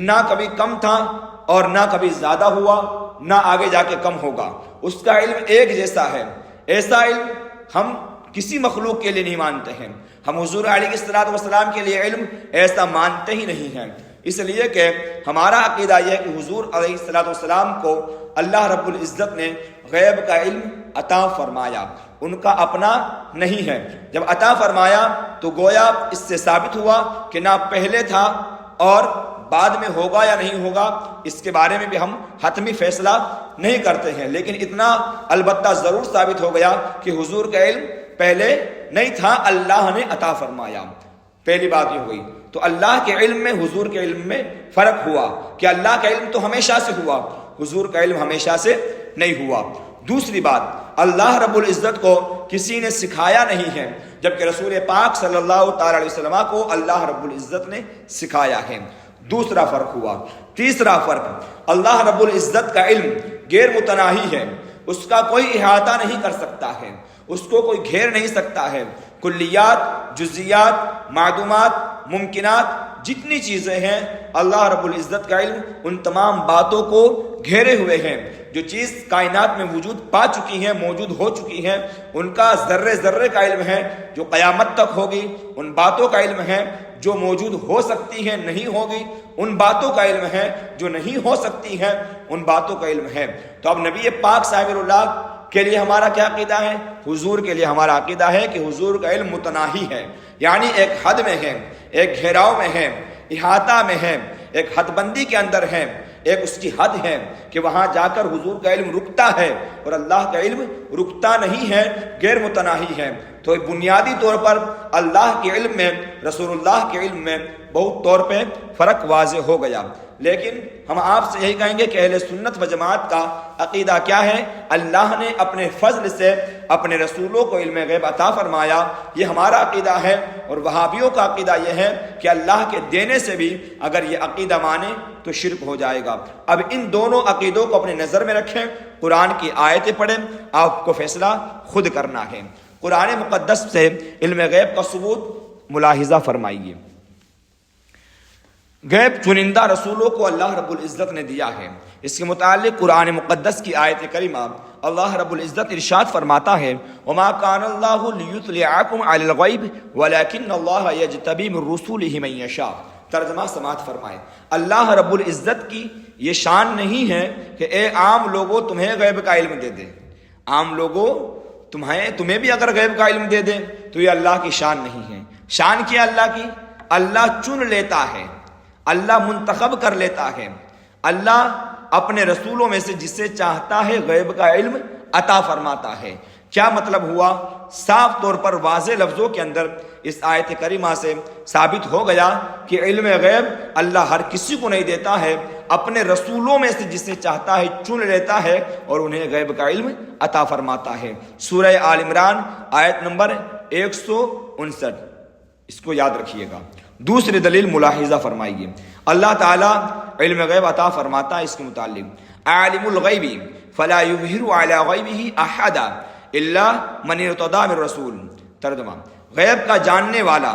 نہ کبھی کم تھا اور نہ کبھی زیادہ ہوا، نہ آگے جا کے کم ہوگا، اس کا علم ایک جیسا ہے، ایسا علم ہم کسی مخلوق کے لیے نہیں مانتے ہیں، ہم حضور علیہ الصلوۃ والسلام کے لیے علم ایسا مانتے ہی نہیں ہیں، اس لیے کہ ہمارا عقیدہ یہ ہے کہ حضور علیہ الصلوۃ والسلام کو اللہ رب العزت نے غیب کا علم عطا فرمایا، ان کا اپنا نہیں ہے، جب عطا فرمایا تو گویا اس سے ثابت ہوا کہ نہ پہلے تھا اور بعد میں ہوگا یا نہیں ہوگا، اس کے بارے میں بھی ہم حتمی فیصلہ نہیں کرتے ہیں، لیکن اتنا البتہ ضرور ثابت ہو گیا کہ حضور کا علم پہلے نہیں تھا، اللہ نے عطا فرمایا۔ پہلی بات یہ ہوئی، تو اللہ کے علم میں حضور کے علم میں فرق ہوا کہ اللہ کا علم تو ہمیشہ سے ہوا، حضور کا علم ہمیشہ سے نہیں ہوا۔ دوسری بات، اللہ رب العزت کو کسی نے سکھایا نہیں ہے، جبکہ رسول پاک صلی اللہ تعالی علیہ وسلم کو اللہ رب العزت نے سکھایا ہے، دوسرا فرق ہوا۔ تیسرا فرق، اللہ رب العزت کا علم غیر متناہی ہے، اس کا کوئی احاطہ نہیں کر سکتا ہے، اس کو کوئی گھیر نہیں سکتا ہے، کلیات، جزیات، معدومات، ممکنات، جتنی چیزیں ہیں اللہ رب العزت کا علم ان تمام باتوں کو گھیرے ہوئے ہیں، جو چیز کائنات میں وجود پا چکی ہیں، موجود ہو چکی ہیں، ان کا ذرے ذرے کا علم ہے، جو قیامت تک ہوگی ان باتوں کا علم ہے، جو موجود ہو سکتی ہیں نہیں ہوگی ان باتوں کا علم ہے، جو نہیں ہو سکتی ہیں ان باتوں کا علم ہے۔ تو اب نبی پاک صاحب اللہ کے لیے ہمارا کیا عقیدہ ہے، حضور کے لیے ہمارا عقیدہ ہے کہ حضور کا علم متناہی ہے، یعنی ایک حد میں ہے، ایک گھیراؤ میں ہے، احاطہ میں ہے، ایک حد بندی کے اندر ہے، ایک اس کی حد ہے کہ وہاں جا کر حضور کا علم رکتا ہے اور اللہ کا علم رکتا نہیں ہے، غیر متناہی ہے۔ تو بنیادی طور پر اللہ کے علم میں، رسول اللہ کے علم میں بہت طور پہ فرق واضح ہو گیا۔ لیکن ہم آپ سے یہی کہیں گے کہ اہل سنت و جماعت کا عقیدہ کیا ہے؟ اللہ نے اپنے فضل سے اپنے رسولوں کو علم غیب عطا فرمایا، یہ ہمارا عقیدہ ہے۔ اور وہابیوں کا عقیدہ یہ ہے کہ اللہ کے دینے سے بھی اگر یہ عقیدہ مانے تو شرک ہو جائے گا۔ اب ان دونوں عقیدوں کو اپنے نظر میں رکھیں، قرآن کی آیتیں پڑھیں، آپ کو فیصلہ خود کرنا ہے۔ قرآن مقدس سے علم غیب کا ثبوت ملاحظہ فرمائیے۔ غیب چنندہ رسولوں کو اللہ رب العزت نے دیا ہے۔ اس کے متعلق قرآن مقدس کی آیت کریمہ اللہ رب العزت ارشاد فرماتا ہے وَمَا كَانَ اللَّهُ لِيُطْلِعَكُمْ عَلَى الْغَيْبِ وَلَكِنَّ اللَّهَ يَجْتَبِي مِن رُّسُلِهِ مَن يَشَاءُ۔ ترجمہ سماعت فرمائیں، اللہ رب العزت کی یہ شان نہیں ہے کہ اے عام لوگوں تمہیں غیب کا علم دے دے۔ عام لوگوں تمہیں بھی اگر غیب کا علم دے دے تو یہ اللہ کی شان نہیں ہے۔ شان کیا اللہ کی؟ اللہ چن لیتا ہے، اللہ منتخب کر لیتا ہے، اللہ اپنے رسولوں میں سے جسے چاہتا ہے غیب کا علم عطا فرماتا ہے۔ کیا مطلب ہوا؟ صاف طور پر واضح لفظوں کے اندر اس آیت کریمہ سے ثابت ہو گیا کہ علم غیب اللہ ہر کسی کو نہیں دیتا ہے، اپنے رسولوں میں سے جسے چاہتا ہے چن لیتا ہے اور انہیں غیب کا علم عطا فرماتا ہے۔ سورہ آل عمران آیت نمبر 159، اس کو یاد رکھیے گا۔ دوسری دلیل ملاحظہ فرمائیے، اللہ تعالیٰ علم غیب عطا فرماتا ہے۔ اس کے متعلق عالم الغیب فلا یظہر علی غیبہ احدا الا من ارتضی من رسول۔ ترجمہ، غیب کا جاننے والا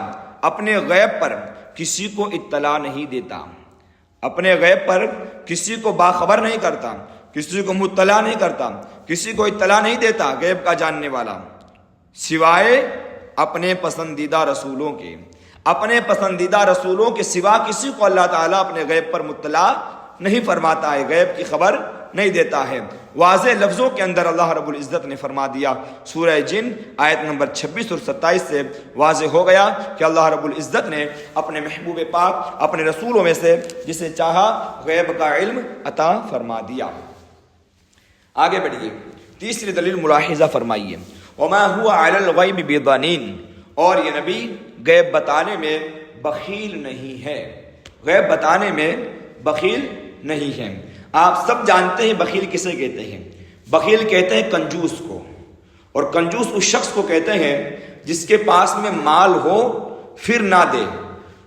اپنے غیب پر کسی کو اطلاع نہیں دیتا، اپنے غیب پر کسی کو باخبر نہیں کرتا، کسی کو مطلع نہیں کرتا، کسی کو اطلاع نہیں دیتا غیب کا جاننے والا، سوائے اپنے پسندیدہ رسولوں کے۔ اپنے پسندیدہ رسولوں کے سوا کسی کو اللہ تعالیٰ اپنے غیب پر مطلع نہیں فرماتا ہے، غیب کی خبر نہیں دیتا ہے۔ واضح لفظوں کے اندر اللہ رب العزت نے فرما دیا، سورہ جن آیت نمبر 26 اور 27 سے واضح ہو گیا کہ اللہ رب العزت نے اپنے محبوب پاک اپنے رسولوں میں سے جسے چاہا غیب کا علم عطا فرما دیا۔ آگے بڑھیے، تیسری دلیل ملاحظہ فرمائیے، وما هو علی الغیب بضنین، اور یہ نبی غیب بتانے میں بخیل نہیں ہے، غیب بتانے میں بخیل نہیں ہے۔ آپ سب جانتے ہیں بخیل کسے کہتے ہیں؟ بخیل کہتے ہیں کنجوس کو، اور کنجوس اس شخص کو کہتے ہیں جس کے پاس میں مال ہو پھر نہ دے،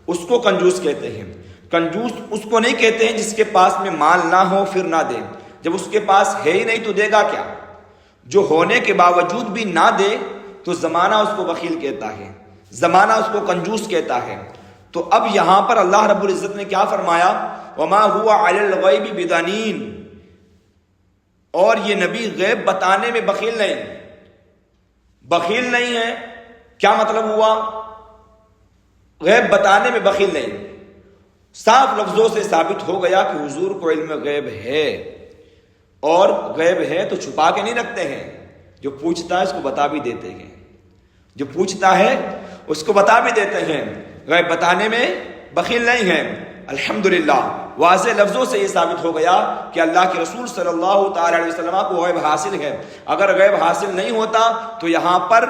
اس کو کنجوس کہتے ہیں۔ کنجوس اس کو نہیں کہتے ہیں جس کے پاس میں مال نہ ہو پھر نہ دے، جب اس کے پاس ہے ہی نہیں تو دے گا کیا؟ جو ہونے کے باوجود بھی نہ دے تو زمانہ اس کو بخیل کہتا ہے، زمانہ اس کو کنجوس کہتا ہے۔ تو اب یہاں پر اللہ رب العزت نے کیا فرمایا؟ وما هو علی الغیب بضنین، اور یہ نبی غیب بتانے میں بخیل نہیں، بخیل نہیں ہے۔ کیا مطلب ہوا؟ غیب بتانے میں بخیل نہیں۔ صاف لفظوں سے ثابت ہو گیا کہ حضور کو علم غیب ہے، اور غیب ہے تو چھپا کے نہیں رکھتے ہیں، جو پوچھتا ہے اس کو بتا بھی دیتے ہیں، جو پوچھتا ہے اس کو بتا بھی دیتے ہیں، غیب بتانے میں بخیل نہیں ہے۔ الحمدللہ واضح لفظوں سے یہ ثابت ہو گیا کہ اللہ کے رسول صلی اللہ تعالی علیہ وسلم کو غیب حاصل ہے۔ اگر غیب حاصل نہیں ہوتا تو یہاں پر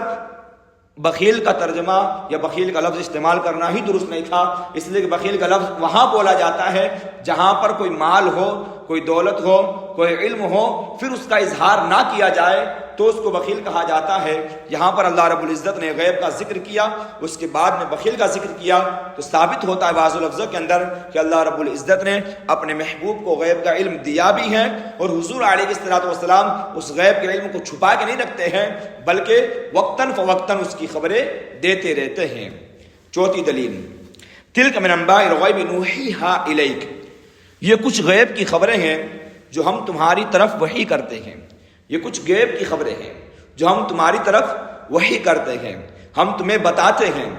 بخیل کا ترجمہ یا بخیل کا لفظ استعمال کرنا ہی درست نہیں تھا، اس لیے کہ بخیل کا لفظ وہاں بولا جاتا ہے جہاں پر کوئی مال ہو، کوئی دولت ہو، کوئی علم ہو، پھر اس کا اظہار نہ کیا جائے تو اس کو بخیل کہا جاتا ہے۔ یہاں پر اللہ رب العزت نے غیب کا ذکر کیا، اس کے بعد میں بخیل کا ذکر کیا، تو ثابت ہوتا ہے بعض لفظوں کے اندر کہ اللہ رب العزت نے اپنے محبوب کو غیب کا علم دیا بھی ہے، اور حضور علیہ الصلوۃ والسلام اس غیب کے علم کو چھپا کے نہیں رکھتے ہیں، بلکہ وقتاً فوقتاً اس کی خبریں دیتے رہتے ہیں۔ چوتھی دلیل، تلک من انباء الغیب نوحیھا الیک، یہ کچھ غیب کی خبریں ہیں جو ہم تمہاری طرف وحی کرتے ہیں، یہ کچھ غیب کی خبریں ہیں جو ہم تمہاری طرف وحی کرتے ہیں، ہم تمہیں بتاتے ہیں۔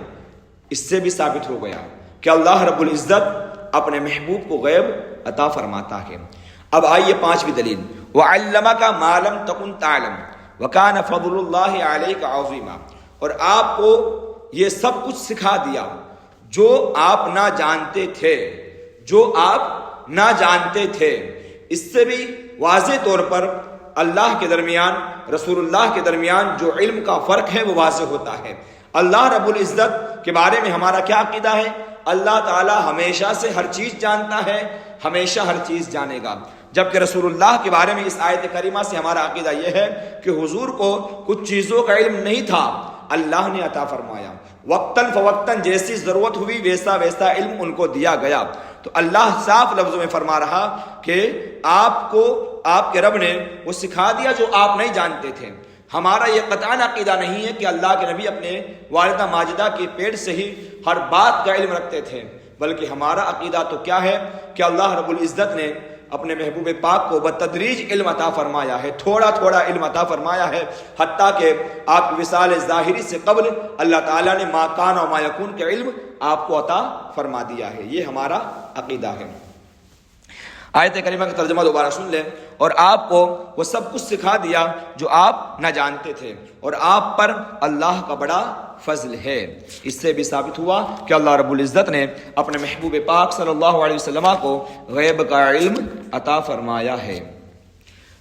اس سے بھی ثابت ہو گیا کہ اللہ رب العزت اپنے محبوب کو غیب عطا فرماتا ہے۔ اب آئیے پانچویں دلیل، وعلمک ما لم تکن تعلم وکان فضل اللہ علیک عظیما، اور آپ کو یہ سب کچھ سکھا دیا جو آپ نہ جانتے تھے، جو آپ نہ جانتے تھے۔ اس سے بھی واضح طور پر اللہ کے درمیان، رسول اللہ کے درمیان جو علم کا فرق ہے وہ واضح ہوتا ہے۔ اللہ رب العزت کے بارے میں ہمارا کیا عقیدہ ہے؟ اللہ تعالی ہمیشہ سے ہر چیز جانتا ہے، ہمیشہ ہر چیز جانے گا، جبکہ رسول اللہ کے بارے میں اس آیت کریمہ سے ہمارا عقیدہ یہ ہے کہ حضور کو کچھ چیزوں کا علم نہیں تھا، اللہ نے عطا فرمایا، وقتاً فوقتاً جیسی ضرورت ہوئی ویسا ویسا علم ان کو دیا گیا۔ تو اللہ صاف لفظوں میں فرما رہا کہ آپ کو آپ کے رب نے وہ سکھا دیا جو آپ نہیں جانتے تھے۔ ہمارا یہ قطعاً عقیدہ نہیں ہے کہ اللہ کے نبی اپنے والدہ ماجدہ کے پیٹ سے ہی ہر بات کا علم رکھتے تھے، بلکہ ہمارا عقیدہ تو کیا ہے کہ اللہ رب العزت نے اپنے محبوب پاک کو بتدریج علم عطا فرمایا ہے، تھوڑا تھوڑا علم عطا فرمایا ہے، حتیٰ کہ آپ کی وصال ظاہری سے قبل اللہ تعالیٰ نے ما کان و ما یکون کے علم آپ کو عطا فرما دیا ہے۔ یہ ہمارا عقیدہ ہے۔ آیت کریمہ کا ترجمہ دوبارہ سن لیں۔ اور آپ کو وہ سب کچھ سکھا دیا جو آپ نہ جانتے تھے، اور آپ پر اللہ کا بڑا فضل ہے۔ اس سے بھی ثابت ہوا کہ اللہ رب العزت نے اپنے محبوب پاک صلی اللہ علیہ وسلم کو غیب کا علم عطا فرمایا ہے۔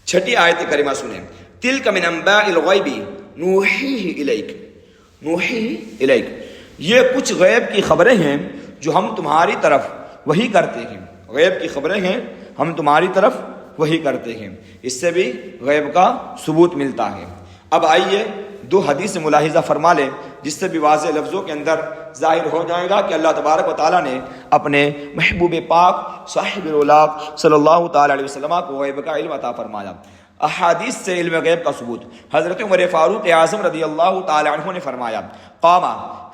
چھٹی آیت کریمہ سنیں۔ تلک من انباء الغیب نوحیہ الیک، نوحیہ الیک، یہ کچھ غیب کی خبریں ہیں جو ہم تمہاری طرف وحی کرتے ہیں۔ غیب کی خبریں ہیں ہم تمہاری طرف وحی کرتے ہیں۔ اس سے بھی غیب کا ثبوت ملتا ہے۔ اب آئیے دو حدیث ملاحظہ فرما لیں، جس سے بھی واضح لفظوں کے اندر ظاہر ہو جائے گا کہ اللہ تبارک و تعالیٰ نے اپنے محبوب پاک صاحب الاولاق صلی اللہ تعالیٰ علیہ وسلم کو غیب کا علم عطا فرمایا۔ احادیث سے علم غیب کا ثبوت، حضرت عمر فاروق اعظم رضی اللہ تعالیٰ عنہ نے فرمایا، قام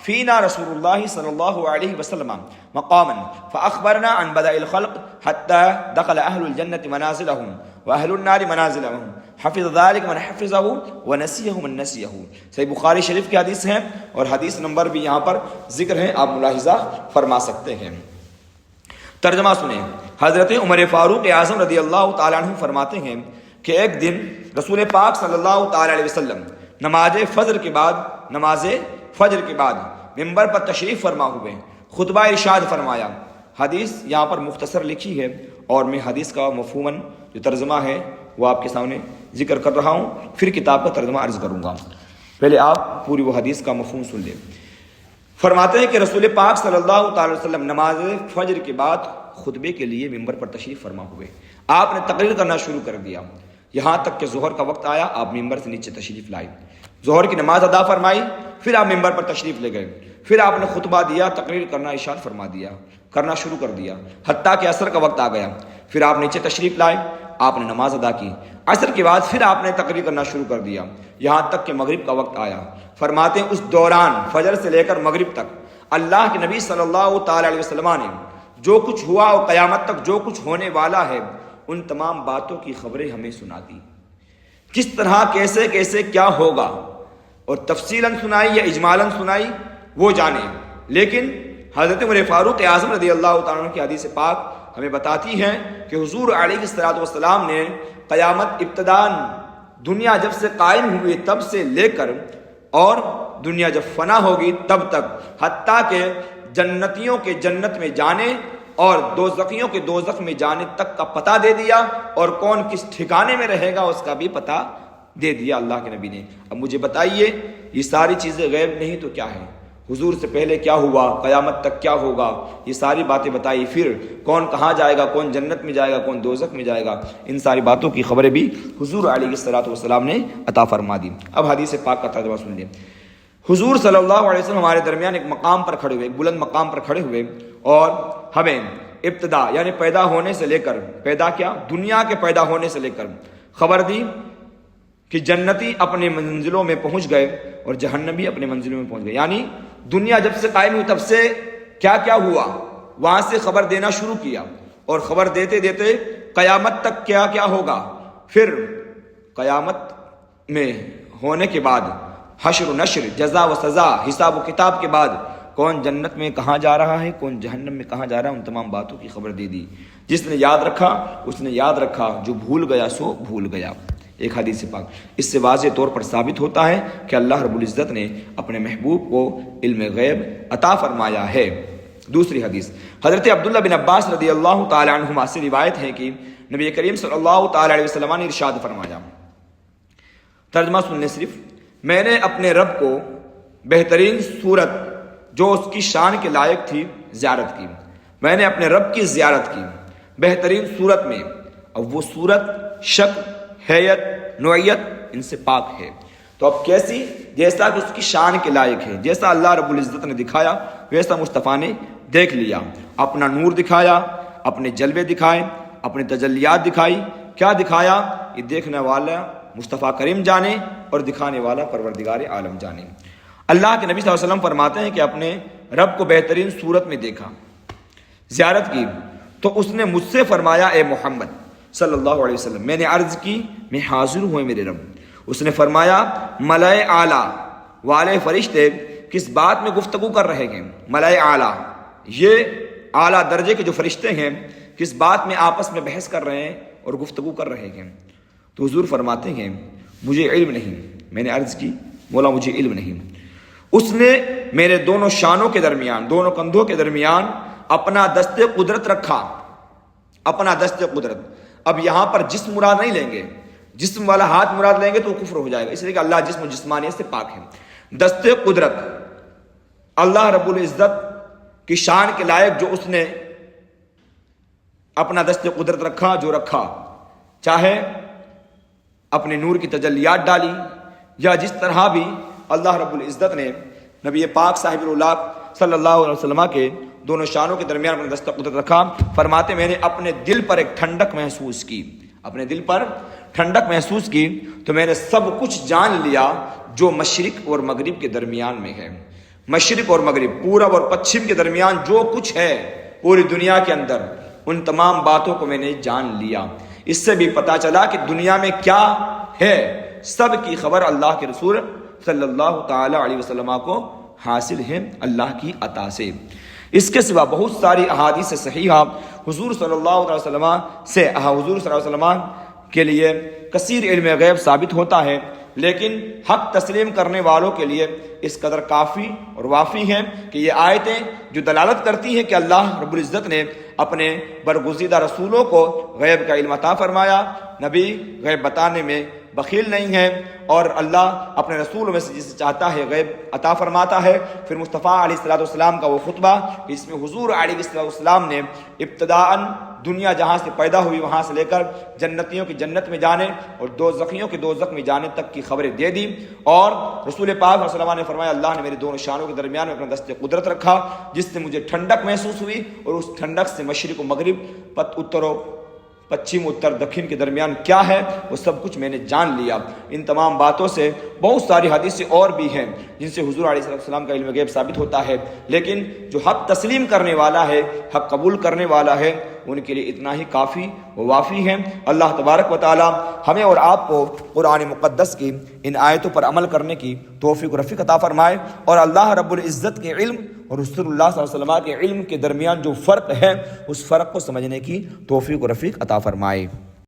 فینا رسول اللہ صلی اللہ علیہ وسلم مقاما فاخبرنا عن بدء الخلق حتى دخل اهل الجنة منازلهم واهل النار منازلهم حفظ ذلك من حفظه ونسيه من نسيه۔ صحیح بخاری شریف کی حدیث ہے اور حدیث نمبر بھی یہاں پر ذکر ہے، آپ ملاحظہ فرما سکتے ہیں۔ ترجمہ سنیں۔ حضرت عمر فاروق اعظم رضی اللہ تعالیٰ عنہ فرماتے ہیں کہ ایک دن رسول پاک صلی اللہ تعالیٰ علیہ وسلم نماز فجر کے بعد ممبر پر تشریف فرما ہوئے، خطبہ ارشاد فرمایا۔ حدیث یہاں پر مختصر لکھی ہے اور میں حدیث کا مفہوماً جو ترجمہ ہے وہ آپ کے سامنے ذکر کر رہا ہوں، پھر کتاب کا ترجمہ عرض کروں گا۔ پہلے آپ پوری وہ حدیث کا مفہوم سن لیں۔ فرماتے ہیں کہ رسول پاک صلی اللہ تعالی وسلم نماز فجر کے بعد خطبے کے لیے ممبر پر تشریف فرما ہوئے، آپ نے تقریر کرنا شروع کر دیا، یہاں تک کہ ظہر کا وقت آیا، آپ ممبر سے نیچے تشریف لائے، ظہر کی نماز ادا فرمائی، پھر آپ ممبر پر تشریف لے گئے، پھر آپ نے خطبہ دیا، تقریر کرنا ارشاد فرما دیا، کرنا شروع کر دیا، حتیٰ کہ عصر کا وقت آ گیا، پھر آپ نیچے تشریف لائے، آپ نے نماز ادا کی، عصر کے بعد پھر آپ نے تقریر کرنا شروع کر دیا، یہاں تک کہ مغرب کا وقت آیا۔ فرماتے ہیں اس دوران فجر سے لے کر مغرب تک اللہ کے نبی صلی اللہ تعالی علیہ وسلم نے جو کچھ ہوا اور قیامت تک جو کچھ ہونے والا ہے ان تمام باتوں کی خبریں ہمیں سنا دی، کس طرح کیسے کیسے کیا ہوگا، اور تفصیلاً سنائی یا اجمالاً سنائی وہ جانے، لیکن حضرت عمر فاروق اعظم رضی اللہ تعالیٰ عنہ کی حدیث پاک ہمیں بتاتی ہے کہ حضور علیہ الصلوۃ والسلام نے قیامت ابتداءً دنیا جب سے قائم ہوئی تب سے لے کر اور دنیا جب فنا ہوگی تب تک، حتیٰ کہ جنتیوں کے جنت میں جانے اور دوزخیوں کے دوزخ میں جانے تک کا پتہ دے دیا، اور کون کس ٹھکانے میں رہے گا اس کا بھی پتہ دے دیا اللہ کے نبی نے۔ اب مجھے بتائیے یہ ساری چیزیں غیب نہیں تو کیا ہے؟ حضور سے پہلے کیا ہوا، قیامت تک کیا ہوگا، یہ ساری باتیں بتائی، پھر کون کہاں جائے گا، کون جنت میں جائے گا، کون دوزخ میں جائے گا، ان ساری باتوں کی خبریں بھی حضور علیہ الصلوۃ والسلام نے عطا فرما دی۔ اب حدیث پاک کا ترجمہ سن لیں۔ حضور صلی اللہ علیہ وسلم ہمارے درمیان ایک مقام پر کھڑے ہوئے، ایک بلند مقام پر کھڑے ہوئے، اور ہمیں ابتدا یعنی پیدا ہونے سے لے کر، پیدا کیا دنیا کے پیدا ہونے سے لے کر خبر دی کہ جنتی اپنے منزلوں میں پہنچ گئے اور جہنمی اپنے منزلوں میں پہنچ گئے، یعنی دنیا جب سے قائم ہوئی تب سے کیا کیا ہوا وہاں سے خبر دینا شروع کیا، اور خبر دیتے دیتے قیامت تک کیا کیا ہوگا، پھر قیامت میں ہونے کے بعد حشر و نشر، جزا و سزا، حساب و کتاب کے بعد کون جنت میں کہاں جا رہا ہے، کون جہنم میں کہاں جا رہا ہے، ان تمام باتوں کی خبر دے دی۔ جس نے یاد رکھا اس نے یاد رکھا، جو بھول گیا سو بھول گیا۔ ایک حدیث پاک اس سے واضح طور پر ثابت ہوتا ہے کہ اللہ رب العزت نے اپنے محبوب کو علم غیب عطا فرمایا ہے۔ دوسری حدیث حضرت عبداللہ بن عباس رضی اللہ تعالی عنہما سے روایت ہے کہ نبی کریم صلی اللہ تعالی علیہ وسلم نے ارشاد فرمایا، ترجمہ سننے صرف، میں نے اپنے رب کو بہترین صورت جو اس کی شان کے لائق تھی زیارت کی، میں نے اپنے رب کی زیارت کی بہترین صورت میں، اب وہ صورت شکل، حیت، نوعیت ان سے پاک ہے۔ تو اب کیسی؟ جیسا کہ اس کی شان کے لائق ہے، جیسا اللہ رب العزت نے دکھایا ویسا مصطفیٰ نے دیکھ لیا، اپنا نور دکھایا، اپنے جلوے دکھائے، اپنے تجلیات دکھائی۔ کیا دکھایا؟ یہ دیکھنے والا مصطفیٰ کریم جانے اور دکھانے والا پروردگار عالم جانے۔ اللہ کے نبی صلی اللہ علیہ وسلم فرماتے ہیں کہ اپنے رب کو بہترین صورت میں دیکھا، زیارت کی، تو اس نے مجھ سے فرمایا اے محمد صلی اللہ علیہ وسلم، میں نے عرض کی میں حاضر ہوں میرے رب۔ اس نے فرمایا ملائے اعلیٰ والے فرشتے کس بات میں گفتگو کر رہے ہیں؟ ملائے اعلیٰ یہ اعلیٰ درجے کے جو فرشتے ہیں کس بات میں آپس میں بحث کر رہے ہیں اور گفتگو کر رہے ہیں؟ تو حضور فرماتے ہیں مجھے علم نہیں۔ میں نے عرض کی مولا مجھے علم نہیں۔ اس نے میرے دونوں شانوں کے درمیان، دونوں کندھوں کے درمیان اپنا دست قدرت رکھا، اپنا دست قدرت۔ اب یہاں پر جسم مراد نہیں لیں گے، جسم والا ہاتھ مراد لیں گے تو وہ کفر ہو جائے گا، اس لیے کہ اللہ جسم و جسمانیت سے پاک ہے۔ دست قدرت اللہ رب العزت کی شان کے لائق جو اس نے اپنا دست قدرت رکھا، جو رکھا، چاہے اپنے نور کی تجلیات ڈالی یا جس طرح بھی اللہ رب العزت نے نبی پاک صاحب اللہ صلی اللہ علیہ وسلم کے دونوں شانوں کے درمیان اپنا دست قدرت رکھا۔ فرماتے میں نے اپنے دل پر ایک ٹھنڈک محسوس کی، اپنے دل پر ٹھنڈک محسوس کی تو میں نے سب کچھ جان لیا جو مشرق اور مغرب کے درمیان میں ہے۔ مشرق اور مغرب، پورب اور پچھم کے درمیان جو کچھ ہے پوری دنیا کے اندر، ان تمام باتوں کو میں نے جان لیا۔ اس سے بھی پتا چلا کہ دنیا میں کیا ہے، سب کی خبر اللہ کے رسول صلی اللہ تعالی علیہ وسلم کو حاصل ہے اللہ کی عطا سے۔ اس کے سوا بہت ساری احادیث صحیحہ حضور صلی اللہ علیہ وسلم سے، حضور صلی اللہ علیہ وسلم کے لیے کثیر علم غیب ثابت ہوتا ہے، لیکن حق تسلیم کرنے والوں کے لیے اس قدر کافی اور وافی ہیں کہ یہ آیتیں جو دلالت کرتی ہیں کہ اللہ رب العزت نے اپنے برگزیدہ رسولوں کو غیب کا علم عطا فرمایا، نبی غیب بتانے میں بخیل نہیں ہے، اور اللہ اپنے رسولوں میں سے جسے چاہتا ہے غیب عطا فرماتا ہے۔ پھر مصطفیٰ علیہ السلام کا وہ خطبہ اس میں حضور علیہ السلام نے ابتداءً دنیا جہاں سے پیدا ہوئی وہاں سے لے کر جنتیوں کی جنت میں جانے اور دوزخیوں کے دوزخ میں جانے تک کی خبریں دے دی، اور رسول پاک صلی اللہ علیہ وسلم نے فرمایا اللہ نے میرے دونوں شانوں کے درمیان میں اپنا دست قدرت رکھا جس سے مجھے ٹھنڈک محسوس ہوئی، اور اس ٹھنڈک سے مشرق و مغرب، اتر و پچھم، اتر دکھن کے درمیان کیا ہے وہ سب کچھ میں نے جان لیا۔ ان تمام باتوں سے بہت ساری حدیثیں اور بھی ہیں جن سے حضور علیہ السلام کا علم غیب ثابت ہوتا ہے، لیکن جو حق تسلیم کرنے والا ہے، حق قبول کرنے والا ہے، ان کے لیے اتنا ہی کافی و وافی ہے۔ اللہ تبارک و تعالی ہمیں اور آپ کو قرآن مقدس کی ان آیتوں پر عمل کرنے کی توفیق و رفیق عطا فرمائے، اور اللہ رب العزت کے علم اور رسول اللہ صلی اللہ علیہ وسلم کے علم کے درمیان جو فرق ہے اس فرق کو سمجھنے کی توفیق و رفیق عطا فرمائے۔